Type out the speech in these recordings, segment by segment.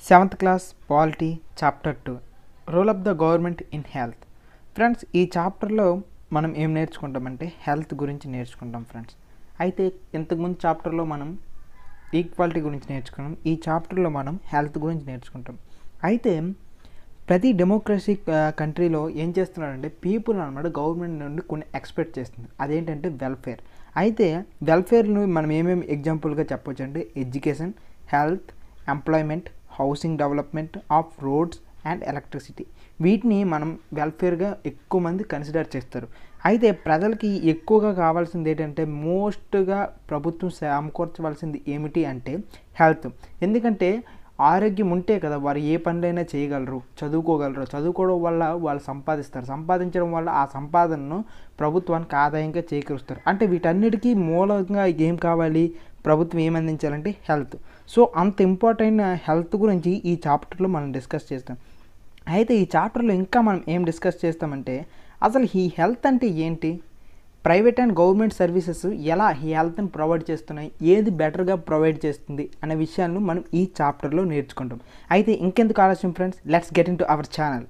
Seventh class polity chapter 2 role of the government in health. Friends, ఈ చాప్టర్లో మనం ఏం నేర్చుకుంటామంటే హెల్త్ గురించి నేర్చుకుంటాం ఫ్రెండ్స్. అయితే ఇంతకుముందు చాప్టర్లో మనం ఈక్వాలిటీ గురించి నేర్చుకున్నాం. ఈ చాప్టర్లో మనం హెల్త్ గురించి నేర్చుకుంటాం. అయితే ప్రతి డెమోక్రసీ కంట్రీలో ఏం చేస్తున్నారంటే పీపుల్ అనమాట గవర్నమెంట్ నుండి కొన్ని ఎక్స్పెక్ట్ చేస్తుంది. అదేంటంటే వెల్ఫేర్. అయితే వెల్ఫేర్ను మనం ఏమేమి ఎగ్జాంపుల్గా చెప్పవచ్చు అంటే education, health, employment, housing development of roads and electricity. వీటిని మనం వెల్ఫేర్గా ఎక్కువ మంది కన్సిడర్ చేస్తారు. అయితే ప్రజలకి ఎక్కువగా కావాల్సింది ఏంటంటే మోస్ట్గా ప్రభుత్వం సమకూర్చవలసింది ఏమిటి అంటే హెల్త్. ఎందుకంటే ఆరోగ్యం ఉంటే కదా వారు ఏ పనులైనా చేయగలరు, చదువుకోగలరు. చదువుకోవడం వల్ల వాళ్ళు సంపాదిస్తారు. సంపాదించడం వల్ల ఆ సంపాదనను ప్రభుత్వానికి ఆదాయంగా చేకూరుస్తారు. అంటే వీటన్నిటికీ మూలంగా ఏం కావాలి, ప్రభుత్వం ఏం అందించాలంటే హెల్త్. సో అంత ఇంపార్టెంట్ హెల్త్ గురించి ఈ చాప్టర్లో మనం డిస్కస్ చేస్తాం. అయితే ఈ చాప్టర్లో ఇంకా మనం ఏం డిస్కస్ చేస్తామంటే అసలు ఈ హెల్త్ అంటే ఏంటి, ప్రైవేట్ అండ్ గవర్నమెంట్ సర్వీసెస్ ఎలా ఈ హెల్త్ని ప్రొవైడ్ చేస్తున్నాయి, ఏది బెటర్గా ప్రొవైడ్ చేస్తుంది అనే విషయాలను మనం ఈ చాప్టర్లో నేర్చుకుంటాం. అయితే ఇంకెందుకు ఆలస్యం friends, let's get in to our channel.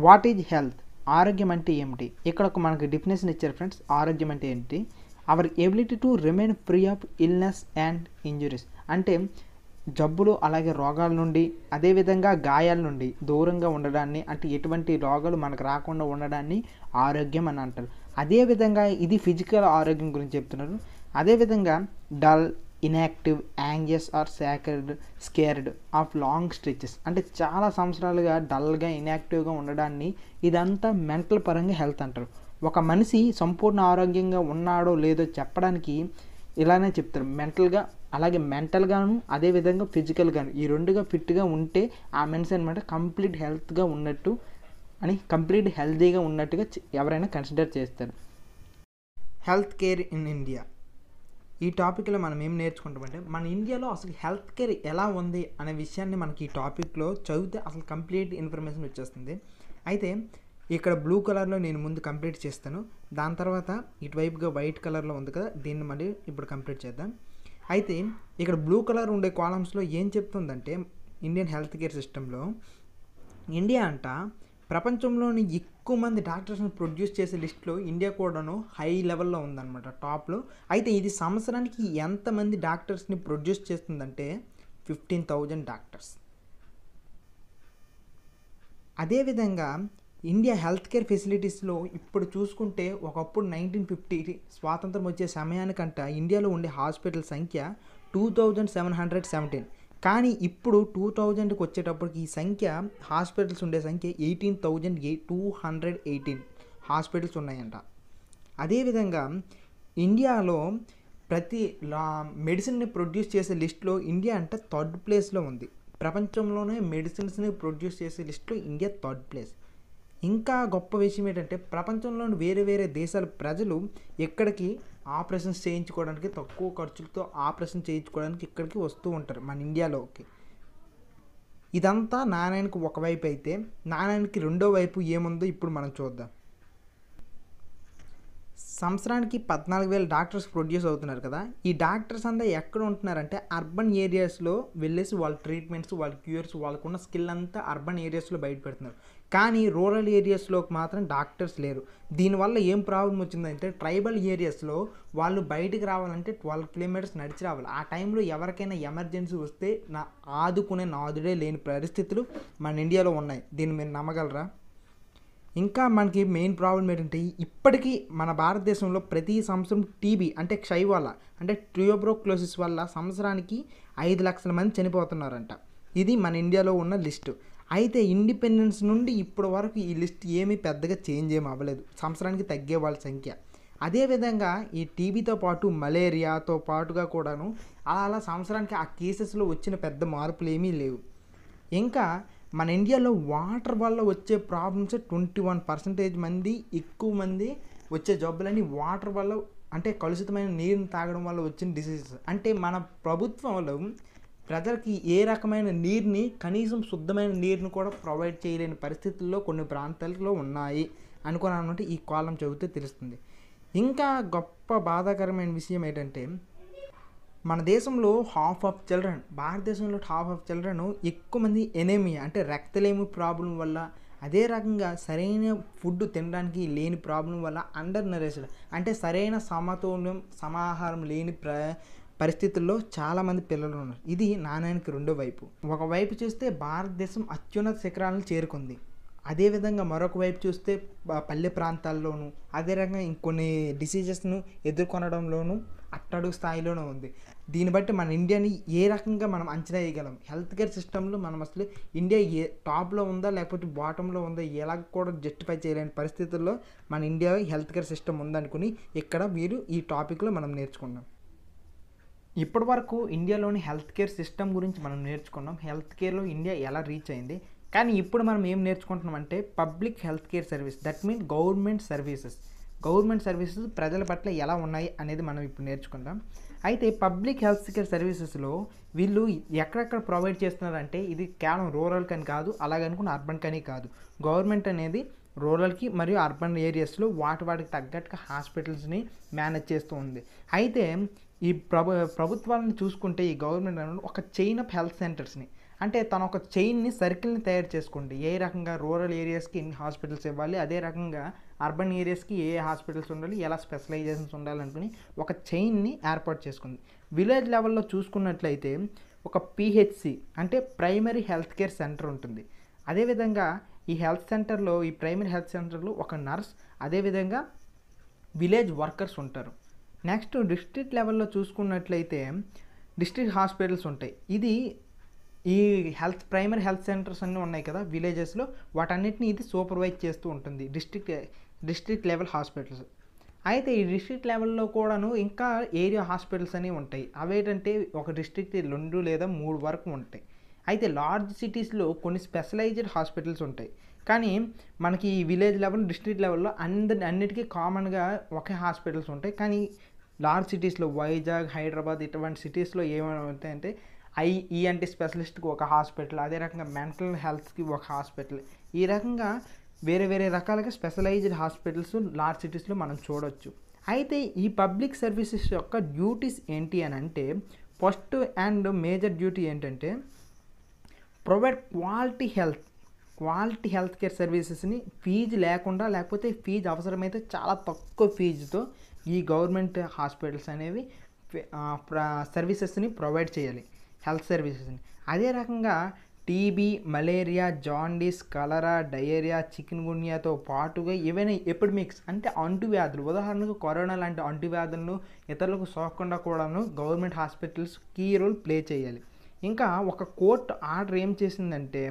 What is health? ఆరోగ్యం అంటే ఏమిటి? ఇక్కడ ఒక మనకి డెఫినేషన్ ఇచ్చారు ఫ్రెండ్స్. ఆరోగ్యం అంటే ఏంటి? Our ability to remain free of illness and injuries. అంటే జబ్బులు అలాగే రోగాల నుండి, అదేవిధంగా గాయాల నుండి దూరంగా ఉండడాన్ని, అంటే ఎటువంటి రోగాలు మనకు రాకుండా ఉండడాన్ని ఆరోగ్యం అని అంటారు. అదేవిధంగా ఇది ఫిజికల్ ఆరోగ్యం గురించి చెప్తున్నారు. అదేవిధంగా dull, inactive, anxious or scared of long stretches. అంటే చాలా సంవత్సరాలుగా డల్గా, ఇన్యాక్టివ్గా ఉండడాన్ని ఇదంతా మెంటల్ పరంగా హెల్త్ అంటారు. ఒక మనిషి సంపూర్ణ ఆరోగ్యంగా ఉన్నాడో లేదో చెప్పడానికి ఇలానే చెప్తారు. అలాగే మెంటల్గాను అదేవిధంగా ఫిజికల్గాను ఈ రెండుగా ఫిట్గా ఉంటే ఆ మనిషి అనమాట కంప్లీట్ హెల్త్గా ఉన్నట్టు అని, కంప్లీట్ హెల్తీగా ఉన్నట్టుగా ఎవరైనా కన్సిడర్ చేస్తారు. Health care in India. ఈ టాపిక్లో మనం ఏం నేర్చుకుంటామంటే మన ఇండియాలో అసలు హెల్త్ కేర్ ఎలా ఉంది అనే విషయాన్ని మనకి ఈ టాపిక్లో చదివితే అసలు కంప్లీట్ ఇన్ఫర్మేషన్ వచ్చేస్తుంది. అయితే ఇక్కడ బ్లూ కలర్లో నేను ముందు కంప్లీట్ చేస్తాను. దాని తర్వాత ఇటువైపుగా వైట్ కలర్లో ఉంది కదా, దీన్ని మళ్ళీ ఇప్పుడు కంప్లీట్ చేద్దాం. అయితే ఇక్కడ బ్లూ కలర్ ఉండే కాలమ్స్లో ఏం చెప్తుందంటే ఇండియన్ హెల్త్ కేర్ సిస్టంలో ఇండియా అంట ప్రపంచంలోని ఎక్కువ మంది డాక్టర్స్ని ప్రొడ్యూస్ చేసే లిస్ట్లో ఇండియా కూడాను హై లెవెల్లో ఉందన్నమాట, టాప్లో. అయితే ఇది సంవత్సరానికి ఎంతమంది డాక్టర్స్ని ప్రొడ్యూస్ చేస్తుందంటే 15,000 డాక్టర్స్. అదేవిధంగా ఇండియా హెల్త్ కేర్ ఫెసిలిటీస్లో ఇప్పుడు చూసుకుంటే ఒకప్పుడు 1950 స్వాతంత్రం వచ్చే సమయానికంట ఇండియాలో ఉండే హాస్పిటల్ సంఖ్య 2,717. కానీ ఇప్పుడు 2000కి వచ్చేటప్పటికి ఈ సంఖ్య, హాస్పిటల్స్ ఉండే సంఖ్య 18,218 హాస్పిటల్స్ ఉన్నాయంట. అదేవిధంగా ఇండియాలో ప్రతి మెడిసిన్ని ప్రొడ్యూస్ చేసే లిస్ట్లో ఇండియా అంటే 3rd ప్లేస్లో ఉంది. ప్రపంచంలోనే మెడిసిన్స్ని ప్రొడ్యూస్ చేసే లిస్ట్లో ఇండియా 3rd ప్లేస్. ఇంకా గొప్ప విషయం ఏంటంటే ప్రపంచంలోని వేరే వేరే దేశాల ప్రజలు ఇక్కడికి ఆపరేషన్స్ చేయించుకోవడానికి, తక్కువ ఖర్చులతో ఆపరేషన్ చేయించుకోవడానికి ఇక్కడికి వస్తూ ఉంటారు మన ఇండియాలోకి. ఇదంతా నాణ్యానికి ఒకవైపు అయితే, నాణ్యానికి రెండో వైపు ఏముందో ఇప్పుడు మనం చూద్దాం. సంవత్సరానికి 14,000 డాక్టర్స్ ప్రొడ్యూస్ అవుతున్నారు కదా. ఈ డాక్టర్స్ అంతా ఎక్కడ ఉంటున్నారంటే అర్బన్ ఏరియాస్లో వెళ్ళేసి వాళ్ళ ట్రీట్మెంట్స్, వాళ్ళ క్యూర్స్, వాళ్ళకున్న స్కిల్ అంతా అర్బన్ ఏరియాస్లో బయట పెడుతున్నారు. కానీ రూరల్ ఏరియాస్లోకి మాత్రం డాక్టర్స్ లేరు. దీనివల్ల ఏం ప్రాబ్లం వచ్చిందంటే ట్రైబల్ ఏరియాస్లో వాళ్ళు బయటికి రావాలంటే 12 కిలోమీటర్స్ నడిచి రావాలి. ఆ టైంలో ఎవరికైనా ఎమర్జెన్సీ వస్తే ఆదుకునే నాదుడే లేని పరిస్థితులు మన ఇండియాలో ఉన్నాయి. దీన్ని మీరు నమ్మగలరా? ఇంకా మనకి మెయిన్ ప్రాబ్లం ఏంటంటే ఇప్పటికీ మన భారతదేశంలో ప్రతి సంవత్సరం టీబీ అంటే క్షయ వల్ల, అంటే ట్యూబర్క్లోసిస్ వల్ల సంవత్సరానికి 5 లక్షల మంది చనిపోతున్నారంట. ఇది మన ఇండియాలో ఉన్న లిస్టు. అయితే ఇండిపెండెన్స్ నుండి ఇప్పటి వరకు ఈ లిస్ట్ ఏమీ పెద్దగా చేంజ్ ఏమి అవ్వలేదు, సంవత్సరానికి తగ్గే వాళ్ళ సంఖ్య. అదేవిధంగా ఈ టీబీతో పాటు మలేరియాతో పాటుగా కూడాను అలా సంవత్సరానికి ఆ కేసెస్లో వచ్చిన పెద్ద మార్పులు ఏమీ లేవు. ఇంకా మన ఇండియాలో వాటర్ వల్ల వచ్చే ప్రాబ్లమ్స్ 21% మంది, ఎక్కువ మంది వచ్చే జబ్బులని వాటర్ వల్ల, అంటే కలుషితమైన నీరుని తాగడం వల్ల వచ్చిన డిసీజెస్. అంటే మన ప్రభుత్వంలో ప్రజలకి ఏ రకమైన నీరుని, కనీసం శుద్ధమైన నీరుని కూడా ప్రొవైడ్ చేయలేని పరిస్థితుల్లో కొన్ని ప్రాంతాల్లో ఉన్నాయి అనుకుని అనమాట ఈ కాలం చదివితే తెలుస్తుంది. ఇంకా గొప్ప బాధాకరమైన విషయం ఏంటంటే, మన దేశంలో భారతదేశంలో హాఫ్ ఆఫ్ చిల్డ్రన్ ఎక్కువ మంది ఎనేమియా అంటే రక్తలేమి ప్రాబ్లం వల్ల, అదే రకంగా సరైన ఫుడ్ తినడానికి లేని ప్రాబ్లం వల్ల అండర్ నరిష్డ్ అంటే సరైన సమతౌల్యం సమాహారం లేని పరిస్థితుల్లో చాలామంది పిల్లలు ఉన్నారు. ఇది నాణ్యానికి రెండో వైపు. ఒకవైపు చూస్తే భారతదేశం అత్యున్నత శిఖరాలను చేరుకుంది. అదేవిధంగా మరొక వైపు చూస్తే పల్లె ప్రాంతాల్లోనూ అదే రకంగా ఇంకొన్ని డిసీజెస్ను ఎదుర్కొనడంలోనూ అట్టడుగు స్థాయిలోనే ఉంది. దీన్ని బట్టి మన ఇండియాని ఏ రకంగా మనం అంచనా వేయగలం? హెల్త్ కేర్ సిస్టంలో మనం అసలు ఇండియా ఏ టాప్లో ఉందా లేకపోతే బాటంలో ఉందా ఎలా కూడా జస్టిఫై చేయలేని పరిస్థితుల్లో మన ఇండియా హెల్త్ కేర్ సిస్టమ్ ఉందనుకుని ఇక్కడ మీరు ఈ టాపిక్లో మనం నేర్చుకున్నాం. ఇప్పటి వరకు ఇండియాలోని హెల్త్ కేర్ సిస్టమ్ గురించి మనం నేర్చుకున్నాం. హెల్త్ కేర్లో ఇండియా ఎలా రీచ్ అయింది. కానీ ఇప్పుడు మనం ఏం నేర్చుకుంటున్నాం అంటే public health care service, that mean government services ప్రజల పట్ల ఎలా ఉన్నాయి అనేది మనం ఇప్పుడు నేర్చుకుందాం. అయితే పబ్లిక్ హెల్త్ కేర్ సర్వీసెస్లో వీళ్ళు ఎక్కడెక్కడ ప్రొవైడ్ చేస్తున్నారంటే ఇది కేవలం రూరల్ కని కాదు, అలాగనుకున్న అర్బన్ కని కాదు. గవర్నమెంట్ అనేది రూరల్కి మరియు అర్బన్ ఏరియాస్లో వాటికి తగ్గట్టుగా హాస్పిటల్స్ని మేనేజ్ చేస్తూ ఉంది. అయితే ఈ ప్రభుత్వాలను చూసుకుంటే ఈ గవర్నమెంట్ అనేది ఒక చైన్ ఆఫ్ హెల్త్ సెంటర్స్ని అంటే తన ఒక చైన్ని సర్కిల్ని తయారు చేసుకోండి. ఏ రకంగా రూరల్ ఏరియాస్కి ఎన్ని హాస్పిటల్స్ ఇవ్వాలి, అదే రకంగా అర్బన్ ఏరియాస్కి ఏ హాస్పిటల్స్ ఉండాలి, ఎలా స్పెషలైజేషన్స్ ఉండాలనుకుని ఒక చైన్ని ఏర్పాటు చేసుకుంది. విలేజ్ లెవెల్లో చూసుకున్నట్లయితే ఒక పిహెచ్సి అంటే ప్రైమరీ హెల్త్ కేర్ సెంటర్ ఉంటుంది. అదేవిధంగా ఈ ప్రైమరీ హెల్త్ సెంటర్లో ఒక నర్స్, అదేవిధంగా విలేజ్ వర్కర్స్ ఉంటారు. నెక్స్ట్ డిస్ట్రిక్ట్ లెవెల్లో చూసుకున్నట్లయితే డిస్ట్రిక్ట్ హాస్పిటల్స్ ఉంటాయి. ఈ ప్రైమరీ హెల్త్ సెంటర్స్ అన్నీ ఉన్నాయి కదా విలేజెస్లో, వాటన్నిటిని ఇది సూపర్వైజ్ చేస్తూ ఉంటుంది డిస్ట్రిక్ట్ లెవెల్ హాస్పిటల్స్. అయితే ఈ డిస్ట్రిక్ట్ లెవెల్లో కూడాను ఇంకా ఏరియా హాస్పిటల్స్ అనేవి ఉంటాయి. అవేంటంటే ఒక డిస్ట్రిక్ట్ 2 లేదా 3 వరకు ఉంటాయి. అయితే లార్జ్ సిటీస్లో కొన్ని స్పెషలైజ్డ్ హాస్పిటల్స్ ఉంటాయి. కానీ మనకి ఈ విలేజ్ లెవెల్ డిస్ట్రిక్ట్ లెవెల్లో అన్నిటికీ కామన్గా ఒకే హాస్పిటల్స్ ఉంటాయి. కానీ లార్జ్ సిటీస్లో వైజాగ్, హైదరాబాద్ ఇటువంటి సిటీస్లో ఏమవుతాయంటే ఈఎన్టీ స్పెషలిస్ట్కి ఒక హాస్పిటల్, అదే రకంగా మెంటల్ హెల్త్కి ఒక హాస్పిటల్, ఈ రకంగా వేరే రకాలుగా స్పెషలైజ్డ్ హాస్పిటల్స్ లార్జ్ సిటీస్లో మనం చూడవచ్చు. అయితే ఈ పబ్లిక్ సర్వీసెస్ యొక్క డ్యూటీస్ ఏంటి అని అంటే ఫస్ట్ అండ్ మేజర్ డ్యూటీ ఏంటంటే ప్రొవైడ్ క్వాలిటీ హెల్త్ కేర్ సర్వీసెస్ని ఫీజు లేకుండా, లేకపోతే ఫీజు అవసరమైతే చాలా తక్కువ ఫీజుతో ఈ గవర్నమెంట్ హాస్పిటల్స్ అనేవి సర్వీసెస్ని ప్రొవైడ్ చేయాలి, హెల్త్ సర్వీసెస్ని. అదే రకంగా టీబీ, మలేరియా, జాండీస్, కలరా, డయేరియా, చికెన్ గున్యాతో పాటుగా ఏవైనా ఎపిడమిక్స్ అంటే అంటువ్యాధులు, ఉదాహరణకు కరోనా లాంటి అంటువ్యాధులను ఇతరులకు సోకకుండా కూడాను government hospitals key role play చేయాలి. ఇంకా ఒక కోర్టు ఆర్డర్ ఏం చేసిందంటే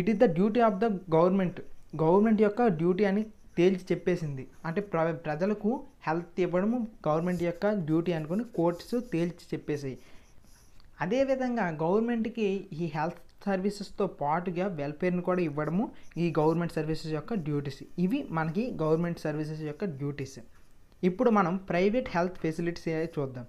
it is the duty of the government యొక్క డ్యూటీ అని తేల్చి చెప్పేసింది. అంటే ప్రజలకు హెల్త్ ఇవ్వడము గవర్నమెంట్ యొక్క డ్యూటీ అనుకుని కోర్ట్స్ తేల్చి చెప్పేసాయి. అదేవిధంగా గవర్నమెంట్కి ఈ హెల్త్ సర్వీసెస్తో పాటుగా వెల్ఫేర్ని కూడా ఇవ్వడము ఈ గవర్నమెంట్ సర్వీసెస్ యొక్క డ్యూటీస్. ఇవి మనకి గవర్నమెంట్ సర్వీసెస్ యొక్క డ్యూటీస్. ఇప్పుడు మనం ప్రైవేట్ హెల్త్ ఫెసిలిటీస్ చూద్దాం.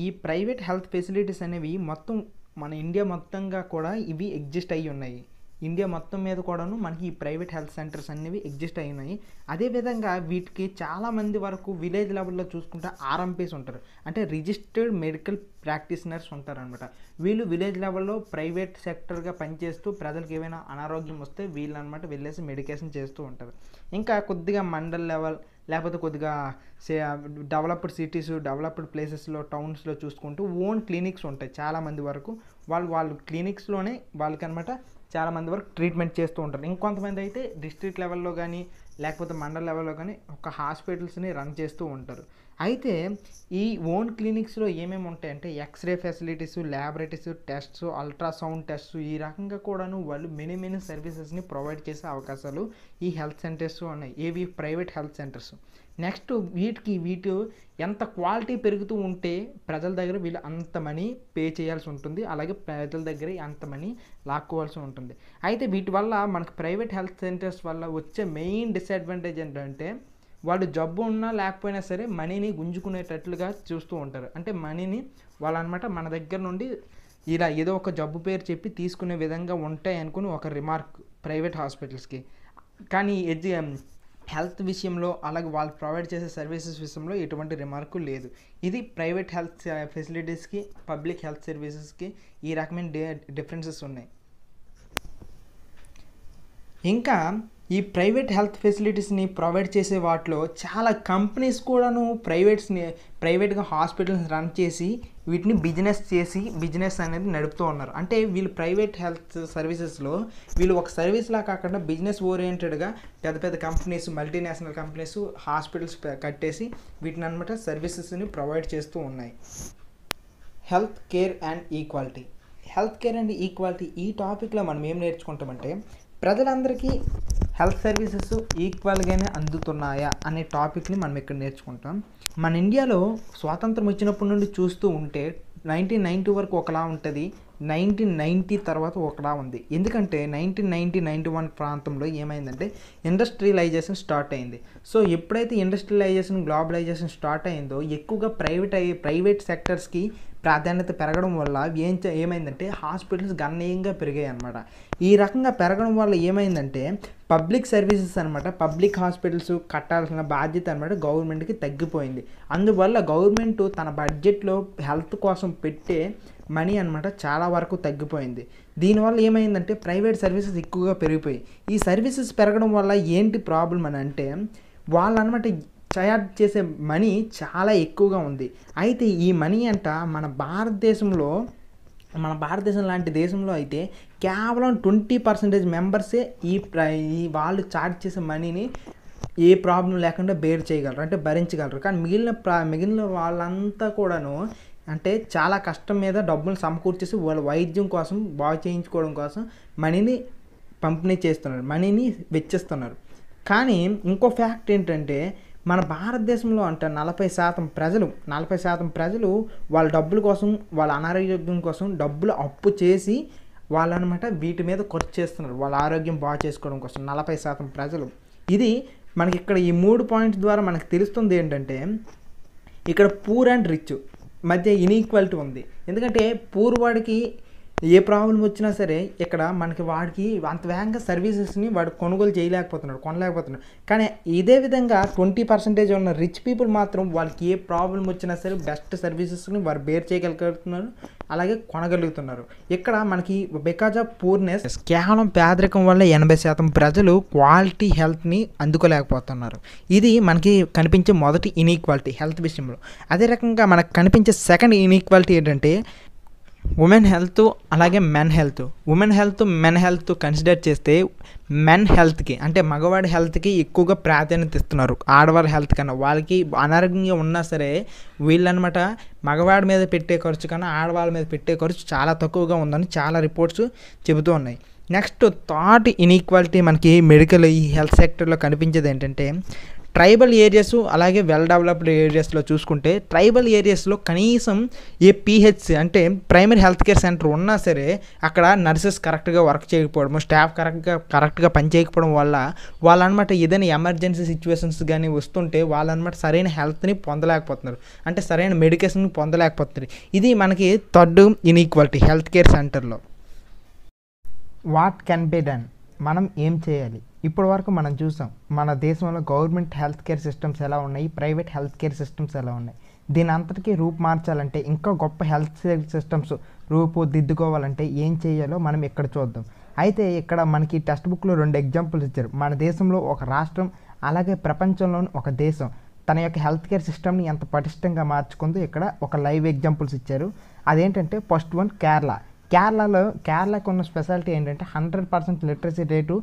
ఈ ప్రైవేట్ హెల్త్ ఫెసిలిటీస్ అనేవి మొత్తం మన ఇండియా మొత్తంగా కూడా ఇవి ఎగ్జిస్ట్ అయ్యి ఉన్నాయి. ఇండియా మొత్తం మీద కూడాను మనకి ఈ ప్రైవేట్ హెల్త్ సెంటర్స్ అనేవి ఎగ్జిస్ట్ అయి ఉన్నాయి. అదేవిధంగా వీటికి చాలామంది వరకు విలేజ్ లెవెల్లో చూసుకుంటే ఆర్ఎంపీస్ ఉంటారు, అంటే రిజిస్టర్డ్ మెడికల్ ప్రాక్టీషనర్స్ ఉంటారనమాట. వీళ్ళు విలేజ్ లెవెల్లో ప్రైవేట్ సెక్టర్గా పనిచేస్తూ ప్రజలకు ఏమైనా అనారోగ్యం వస్తే వీళ్ళు అనమాట వెళ్ళేసి మెడికేషన్ చేస్తూ ఉంటారు. ఇంకా కొద్దిగా మండల్ లెవెల్ లేకపోతే కొద్దిగా డెవలప్డ్ సిటీస్, డెవలప్డ్ ప్లేసెస్లో, టౌన్స్లో చూసుకుంటూ ఓన్ క్లినిక్స్ ఉంటాయి. చాలామంది వరకు వాళ్ళు క్లినిక్స్లోనే వాళ్ళకి అనమాట చాలామంది వరకు ట్రీట్మెంట్ చేస్తూ ఉంటారు. ఇంకొంతమంది అయితే డిస్ట్రిక్ట్ లెవెల్లో కానీ లేకపోతే మండల్ లెవెల్లో కానీ ఒక హాస్పిటల్స్ని రన్ చేస్తూ ఉంటారు. అయితే ఈ ఓన్ క్లినిక్స్లో ఏమేమి ఉంటాయంటే X ray facilities, laboratories, tests, ultrasound tests, ఈ రకంగా కూడాను వాళ్ళు మెనీ సర్వీసెస్ని ప్రొవైడ్ చేసే అవకాశాలు ఈ హెల్త్ సెంటర్స్ ఉన్నాయి, ఏవి ప్రైవేట్ హెల్త్ సెంటర్స్. నెక్స్ట్ వీటి ఎంత క్వాలిటీ పెరుగుతూ ఉంటే ప్రజల దగ్గర వీళ్ళు అంత మనీ పే చేయాల్సి ఉంటుంది, అలాగే ప్రజల దగ్గర అంత మనీ లాక్కోవాల్సి ఉంటుంది. అయితే వీటి వల్ల మనకు ప్రైవేట్ హెల్త్ సెంటర్స్ వల్ల వచ్చే మెయిన్ డిసడ్వాంటేజ్ ఏంటంటే వాళ్ళు జబ్బు ఉన్నా లేకపోయినా సరే మనీని గుంజుకునేటట్లుగా చూస్తూ ఉంటారు. అంటే మనీని వాళ్ళనమాట మన దగ్గర నుండి ఇలా ఏదో ఒక జబ్బు పేరు చెప్పి తీసుకునే విధంగా ఉంటాయి అనుకుని ఒక రిమార్క్ ప్రైవేట్ హాస్పిటల్స్కి. కానీ హెల్త్ విషయంలో అలాగే వాళ్ళు ప్రొవైడ్ చేసే సర్వీసెస్ విషయంలో ఎటువంటి రిమార్కు లేదు. ఇది ప్రైవేట్ హెల్త్ ఫెసిలిటీస్కి పబ్లిక్ హెల్త్ సర్వీసెస్కి ఈ రకమైన డిఫరెన్సెస్ ఉన్నాయి. ఇంకా ఈ ప్రైవేట్ హెల్త్ ఫెసిలిటీస్ని ప్రొవైడ్ చేసే వాటిలో చాలా కంపెనీస్ కూడాను ప్రైవేట్గా హాస్పిటల్స్ రన్ చేసి వీటిని బిజినెస్ అనేది నడుపుతూ ఉన్నారు. అంటే వీళ్ళు ప్రైవేట్ హెల్త్ సర్వీసెస్లో వీళ్ళు ఒక సర్వీస్లా కాకుండా బిజినెస్ ఓరియంటెడ్గా పెద్ద పెద్ద కంపెనీస్, మల్టీనేషనల్ కంపెనీస్ హాస్పిటల్స్ కట్టేసి వీటిని అనమాట సర్వీసెస్ని ప్రొవైడ్ చేస్తూ ఉన్నాయి. హెల్త్ కేర్ అండ్ ఈక్వాలిటీ ఈ టాపిక్లో మనం ఏం నేర్చుకుంటామంటే ప్రజలందరికీ హెల్త్ సర్వీసెస్ ఈక్వల్గానే అందుతున్నాయా అనే టాపిక్ని మనం ఇక్కడ నేర్చుకుంటాం. మన ఇండియాలో స్వాతంత్రం వచ్చినప్పటి నుండి చూస్తూ ఉంటే 1990 వరకు ఒకలా ఉంటుంది, 1990 తర్వాత ఒకలా ఉంది. ఎందుకంటే 1991 ప్రాంతంలో ఏమైందంటే ఇండస్ట్రియలైజేషన్ స్టార్ట్ అయింది. సో ఎప్పుడైతే గ్లోబలైజేషన్ స్టార్ట్ అయిందో ఎక్కువగా ప్రైవేట్ సెక్టర్స్కి ప్రాధాన్యత పెరగడం వల్ల ఏమైందంటే హాస్పిటల్స్ గణనీయంగా పెరిగాయి అన్నమాట. ఈ రకంగా పెరగడం వల్ల ఏమైందంటే పబ్లిక్ సర్వీసెస్ అనమాట, పబ్లిక్ హాస్పిటల్స్ కట్టాల్సిన బాధ్యత అనమాట గవర్నమెంట్కి తగ్గిపోయింది. అందువల్ల గవర్నమెంట్ తన బడ్జెట్లో హెల్త్ కోసం పెట్టే మనీ అనమాట చాలా వరకు తగ్గిపోయింది. దీనివల్ల ఏమైందంటే ప్రైవేట్ సర్వీసెస్ ఎక్కువగా పెరిగిపోయి ఈ సర్వీసెస్ పెరగడం వల్ల ఏంటి ప్రాబ్లం అని అంటే వాళ్ళనమాట చార్జ్ చేసే మనీ చాలా ఎక్కువగా ఉంది. అయితే ఈ మనీ అంట మన భారతదేశం లాంటి దేశంలో అయితే కేవలం 20% మెంబర్సే ఈ వాళ్ళు చార్జ్ చేసే మనీని ఏ ప్రాబ్లం లేకుండా భరించగలరు. కానీ మిగిలిన వాళ్ళంతా కూడాను అంటే చాలా కష్టం మీద డబ్బులు సమకూర్చేసి వాళ్ళ వైద్యం కోసం బాగు చేయించుకోవడం కోసం మనీని పంపిణీ చేస్తున్నారు, మనీని వెచ్చిస్తున్నారు. కానీ ఇంకో ఫ్యాక్ట్ ఏంటంటే మన భారతదేశంలో అంటే 40% ప్రజలు వాళ్ళ డబ్బుల కోసం, వాళ్ళ అనారోగ్యం కోసం డబ్బులు అప్పు చేసి వాళ్ళనమాట వీటి మీద ఖర్చు చేస్తున్నారు వాళ్ళ ఆరోగ్యం బాగు చేసుకోవడం కోసం 40% ప్రజలు. ఇది మనకి ఇక్కడ ఈ 3 పాయింట్స్ ద్వారా మనకు తెలుస్తుంది ఏంటంటే ఇక్కడ పూర్ అండ్ రిచ్ మధ్య ఇన్ఈక్వాలిటీ ఉంది. ఎందుకంటే పూర్ వాడికి ఏ ప్రాబ్లం వచ్చినా సరే ఇక్కడ వాడికి అంత వేగంగా సర్వీసెస్ని వాడు కొనలేకపోతున్నాడు. కానీ ఇదే విధంగా 20% ఉన్న రిచ్ పీపుల్ మాత్రం వాళ్ళకి ఏ ప్రాబ్లం వచ్చినా సరే బెస్ట్ సర్వీసెస్ని వారు బేర్ చేయగలుగుతున్నారు, అలాగే కొనగలుగుతున్నారు. ఇక్కడ మనకి బికాజ్ ఆఫ్ పూర్నెస్ కేవలం పేదరికం వల్ల 80% ప్రజలు క్వాలిటీ హెల్త్ని అందుకోలేకపోతున్నారు. ఇది మనకి కనిపించే మొదటి ఇన్ఈక్వాలిటీ హెల్త్ విషయంలో. అదే రకంగా మనకు కనిపించే సెకండ్ ఇన్ఈక్వాలిటీ ఏంటంటే ఉమెన్ హెల్త్ అలాగే మెన్ హెల్త్ కన్సిడర్ చేస్తే మెన్ హెల్త్కి అంటే మగవాడి హెల్త్కి ఎక్కువగా ప్రాధాన్యత ఇస్తున్నారు ఆడవారి హెల్త్ కన్నా. వాళ్ళకి అనారోగ్యంగా ఉన్నా సరే వీళ్ళనమాట మగవాడి మీద పెట్టే ఖర్చు కన్నా ఆడవాళ్ళ మీద పెట్టే ఖర్చు చాలా తక్కువగా ఉందని చాలా రిపోర్ట్స్ చెబుతూ ఉన్నాయి. నెక్స్ట్ థర్డ్ ఇన్ఈక్వాలిటీ మనకి మెడికల్ ఈ హెల్త్ సెక్టర్లో కనిపించేది ఏంటంటే ట్రైబల్ ఏరియాస్ అలాగే వెల్ డెవలప్డ్ ఏరియాస్లో చూసుకుంటే ట్రైబల్ ఏరియాస్లో కనీసం ఏ పిహెచ్సి అంటే ప్రైమరీ హెల్త్ కేర్ సెంటర్ ఉన్నా సరే అక్కడ నర్సెస్ కరెక్ట్గా వర్క్ చేయకపోవడం, స్టాఫ్ కరెక్ట్గా పనిచేయకపోవడం వల్ల వాళ్ళనమాట ఏదైనా ఎమర్జెన్సీ సిచ్యువేషన్స్ కానీ వస్తుంటే వాళ్ళనమాట సరైన హెల్త్ని పొందలేకపోతున్నారు, అంటే సరైన మెడికేషన్ పొందలేకపోతున్నారు. ఇది మనకి థర్డ్ ఇన్ఈక్వాలిటీ హెల్త్ కేర్ సెంటర్లో. వాట్ కెన్ బి డన్, మనం ఏం చేయాలి? ఇప్పటి వరకు మనం చూసాం మన దేశంలో గవర్నమెంట్ హెల్త్ కేర్ సిస్టమ్స్ ఎలా ఉన్నాయి, ప్రైవేట్ హెల్త్ కేర్ సిస్టమ్స్ ఎలా ఉన్నాయి. దీని అంతటికీ రూపు మార్చాలంటే ఇంకా గొప్ప హెల్త్ కేర్ సిస్టమ్స్ రూపుదిద్దుకోవాలంటే ఏం చేయాలో మనం ఇక్కడ చూద్దాం. అయితే ఇక్కడ మనకి టెక్స్ట్ బుక్లో 2 ఎగ్జాంపుల్స్ ఇచ్చారు. మన దేశంలో ఒక రాష్ట్రం అలాగే ప్రపంచంలోని ఒక దేశం తన యొక్క హెల్త్ కేర్ సిస్టమ్ని ఎంత పటిష్టంగా మార్చుకుందో ఇక్కడ ఒక లైవ్ ఎగ్జాంపుల్స్ ఇచ్చారు. అదేంటంటే ఫస్ట్ వన్ కేరళకు ఉన్న స్పెషాలిటీ ఏంటంటే 100% లిటరసీ రేటు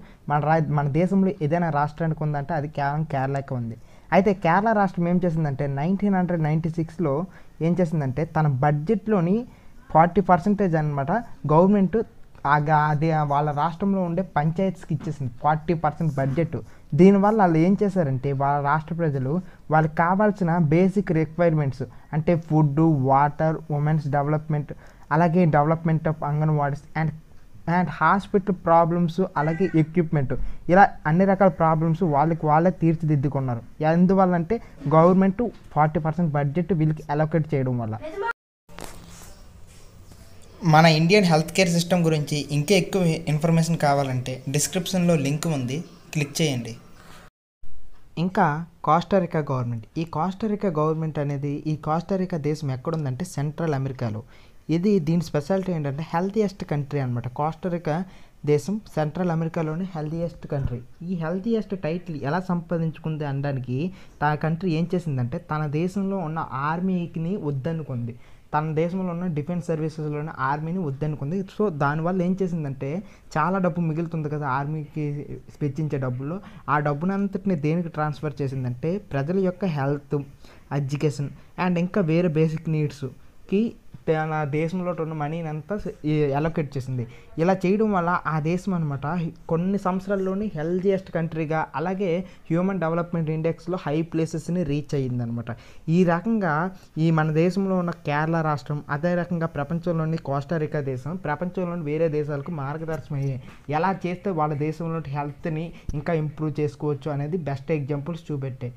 మన దేశంలో ఏదైనా రాష్ట్రానికి ఉందంటే అది కేవలం కేరళకి ఉంది. అయితే కేరళ రాష్ట్రం ఏం చేసిందంటే 1996లో ఏం చేసిందంటే తన బడ్జెట్లోని 40% అనమాట గవర్నమెంట్ అది వాళ్ళ రాష్ట్రంలో ఉండే పంచాయత్స్కి ఇచ్చేసింది 40% బడ్జెట్. దీనివల్ల వాళ్ళు ఏం చేశారంటే వాళ్ళ రాష్ట్ర ప్రజలు వాళ్ళకి కావాల్సిన బేసిక్ రిక్వైర్మెంట్స్ అంటే ఫుడ్, వాటర్, ఉమెన్స్ డెవలప్మెంట్, అలాగే development of anganwadis and and hospital problems, అలాగే ఎక్విప్మెంట్, ఇలా అన్ని రకాల ప్రాబ్లమ్స్ వాళ్ళే తీర్చిదిద్దుకున్నారు. ఎందువల్ల అంటే గవర్నమెంట్ 40% బడ్జెట్ వీళ్ళకి అలొకేట్ చేయడం వల్ల. మన ఇండియన్ హెల్త్ కేర్ సిస్టమ్ గురించి ఇంకా ఎక్కువ ఇన్ఫర్మేషన్ కావాలంటే డిస్క్రిప్షన్లో లింక్ ఉంది, క్లిక్ చేయండి. ఇంకా కోస్టారికా గవర్నమెంట్. ఈ కోస్టారికా గవర్నమెంట్ అనేది, ఈ కోస్టారికా దేశం ఎక్కడుందంటే సెంట్రల్ అమెరికాలో. దీని స్పెషాలిటీ ఏంటంటే హెల్తీయెస్ట్ కంట్రీ అనమాట. కోస్టారికా దేశం సెంట్రల్ అమెరికాలోని హెల్తీయెస్ట్ కంట్రీ. ఈ హెల్తీయెస్ట్ టైటిల్ ఎలా సంపాదించుకుంది అనడానికి తన కంట్రీ ఏం చేసిందంటే తన దేశంలో ఉన్న ఆర్మీని వద్దనుకుంది. తన దేశంలో ఉన్న డిఫెన్స్ సర్వీసెస్లోని ఆర్మీని వద్దనుకుంది. సో దానివల్ల ఏం చేసిందంటే చాలా డబ్బు మిగులుతుంది కదా ఆర్మీకి వెచ్చించే డబ్బుల్లో, ఆ డబ్బునంతటిని దేనికి ట్రాన్స్ఫర్ చేసిందంటే ప్రజల యొక్క హెల్త్, ఎడ్యుకేషన్ అండ్ ఇంకా వేరే బేసిక్ నీడ్స్కి తన దేశంలో ఉన్న మనీని అంతా అలొకేట్ చేసింది. ఇలా చేయడం వల్ల ఆ దేశం అనమాట కొన్ని సంవత్సరాల్లోని హెల్తీయెస్ట్ కంట్రీగా, అలాగే హ్యూమన్ డెవలప్మెంట్ ఇండెక్స్లో హై ప్లేసెస్ని రీచ్ అయ్యిందనమాట. ఈ రకంగా ఈ మన దేశంలో ఉన్న కేరళ రాష్ట్రం, అదే రకంగా ప్రపంచంలోని కోస్టారికా దేశం ప్రపంచంలోని వేరే దేశాలకు మార్గదర్శనం అయ్యాయి. ఎలా చేస్తే వాళ్ళ దేశంలో హెల్త్ని ఇంకా ఇంప్రూవ్ చేసుకోవచ్చు అనేది బెస్ట్ ఎగ్జాంపుల్స్ చూపెట్టాయి.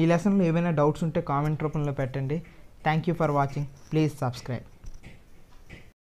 ఈ లెసన్లో ఏవైనా డౌట్స్ ఉంటే కామెంట్ రూపంలో పెట్టండి. Thank you for watching. Please subscribe.